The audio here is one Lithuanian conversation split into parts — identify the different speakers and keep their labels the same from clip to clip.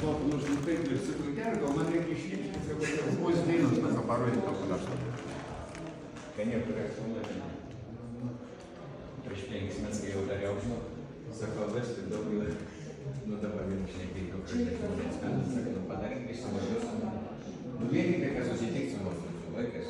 Speaker 1: buvo, nors taip ir sakau, gerai, gal man reikia išlipti, sakau, bus dainos, man parodyti tau panašu. Kanė turės sumatyti. Prieš 5 metus, kai jau dariau, sakau, vesti daug jau, dabar jau šnekėjau, prieš 10 metus, sakau, padarėm, kai suvažiuosim. Vieningai, kad susitiks su mūsų vaikais,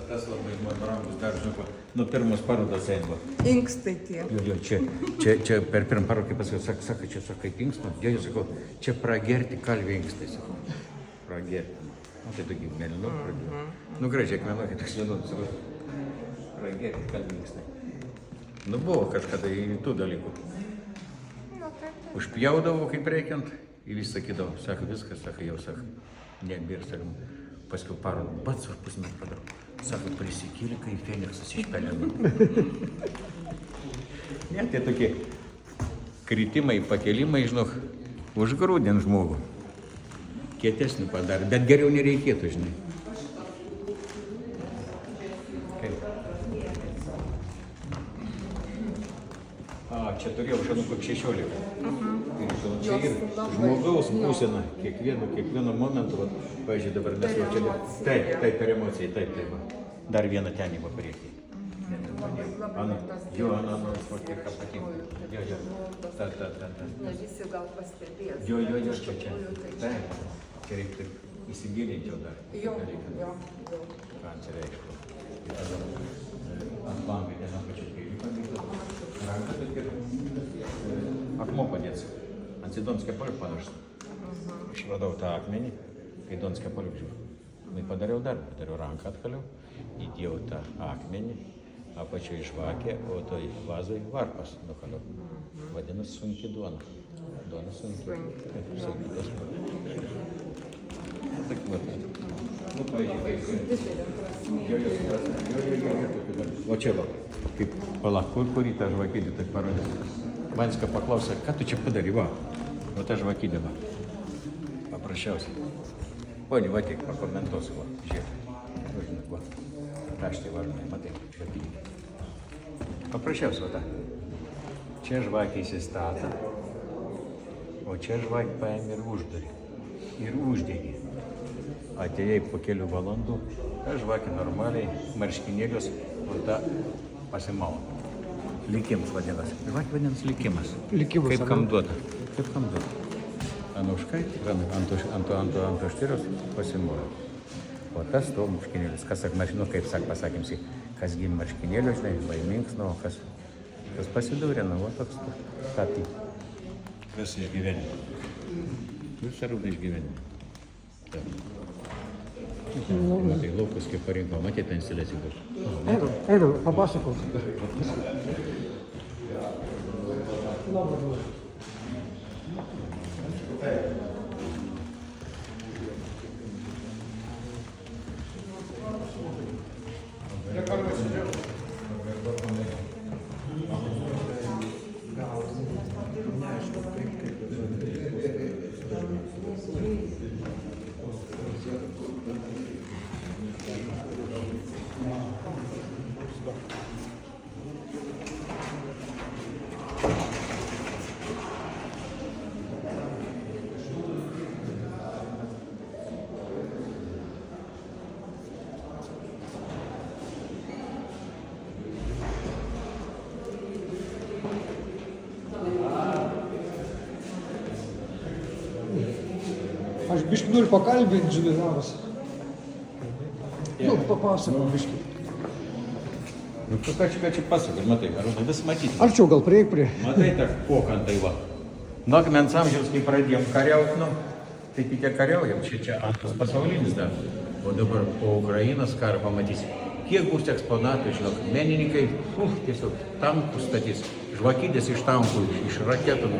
Speaker 1: tas labai man brangus dar, žinau, nuo pirmos parodos eina.
Speaker 2: Inkstai tie.
Speaker 1: Jo, čia per pirmą parodą, kaip pasakiau, sako, čia sako, kaip inkstai. Jo, sakau, čia pragerti kalvį inkstai, sakau. Pragerti. Tai tokie mėlynų pradėjo. Gražiai, akmenukė, toks mėlynų, sakau. Pragerti kalvį inkstai. Buvo kažkada į tų dalykų. Užpjaudavo, kaip reikiant, ir vis sakydavo, sako, viskas, sako, jau, sako, nebėr, sakom. Paskiau parodą, bats už pusmetį padarau. Sako, prisikėlė, kai Feniksas išpelino. Ne, tai tokie kritimai, pakelimai, žinok, užgrūdint žmogų. Kietesnį padarė, bet geriau nereikėtų, žinai. Kaip? Čia turėjau šanukų 16. Čia ir žmogaus būsena, kiekvieno momentu, pavyzdžiui, dabar mes jau čia, taip, per emociją, taip, dar vieną ten į priekį. Jo, kiek patinka. Jo, ta.
Speaker 2: Visi gal pastebės.
Speaker 1: Jo, čia. Taip, čia reiktų įsigilinti jau dar.
Speaker 2: Jo.
Speaker 1: Ką čia reiškia? Ant langai, ten ant pačių kairių pavyzdžių. Ranką taip ir akmuo padėts. Ant Donskio polių panašus. Išradau tą akmenį, kai Donskio polių žiūrėjau. Padariau darbą, padariau ranką atkaliau, įdėjau tą akmenį, apačioje žvakė, o toj vazoj varpas nukaliau. Vadinasi, sunki duona. Duona sunki. Kaip sakytas. Tak vat. O čia va, kaip palakur, kurį tą žvakydį taip parodė. Vanska paklausė, ką tu čia padarė, va? O tą žvakydį, va. Paprasčiausiai. Poni, va tik pakomentuosiu, va. Žiūrėk. Važinai, va. Raštė važinai, matai, žvakydį. Paprasčiausiai, va tą. Čia žvakė įsistatė, o čia žvakė paėmė ir uždarė. Ir uždegė. Atėjai po kelių valandų, ta žvakė normaliai, marškinėlius, o ta pasimalo. Likimas vadinasi. Žvakė vadinasi likimas.
Speaker 3: Likimas.
Speaker 1: Kaip kam duota. Kaip kam duota. Anuškaitė, ant aštyrios pasimalo. O tas to marškinėlis. Kas sak marškinėlių, kaip sak pasakėm, kas gimė marškinėlių, žinai, laimingas, nu, kas pasidūrė, nu, va toks, ką tai. Kas išgyvenė. Visą rūdą išgyvenė. Matai, laukus kaip parinko, matė tą instaliaciją bus.
Speaker 3: Einu, papasakok. Aš biškį noriu pakalbinti, žinai, Lavas. Nu, papasakok biškį.
Speaker 1: Nu, ką čia pasakot, matai, ar vis matyti?
Speaker 3: Arčiau gal prieik prie.
Speaker 1: Matai, tą pokantai va. Nuo akmens amžiaus, kai pradėjom kariauti, nu, tai tik kariaujam, čia antras pasaulinis dar. O dabar po Ukrainos karą pamatysi, kiek bus eksponatų, žinok, menininkai, tiesiog tankus statys, žvakydės iš tankų, iš raketų.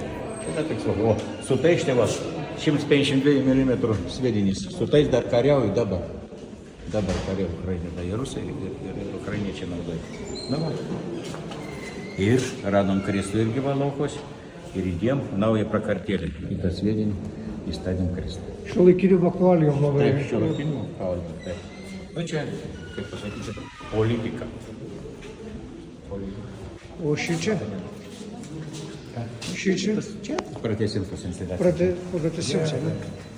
Speaker 1: Tai tiksliau, o su tais štai va, 152 mm sviedinys, su tais dar kariauju dabar. Dabar kariauju Ukrainą, tai ir rusai, ir ukrainiečiai naudoja. Na va. Ir radom kristų irgi va laukos ir įdėjom naują prakartėlę. Į tą sviedinį įstatėm kristą.
Speaker 3: Šiuolaikinių aktualijom labai.
Speaker 1: Taip, šiuolaikinių kalbų. Taip. Nu čia, kaip pasakyti, politika.
Speaker 3: O šičia? Šičia?
Speaker 1: Čia pratęsim tos instaliacijos.
Speaker 3: Pratęsim.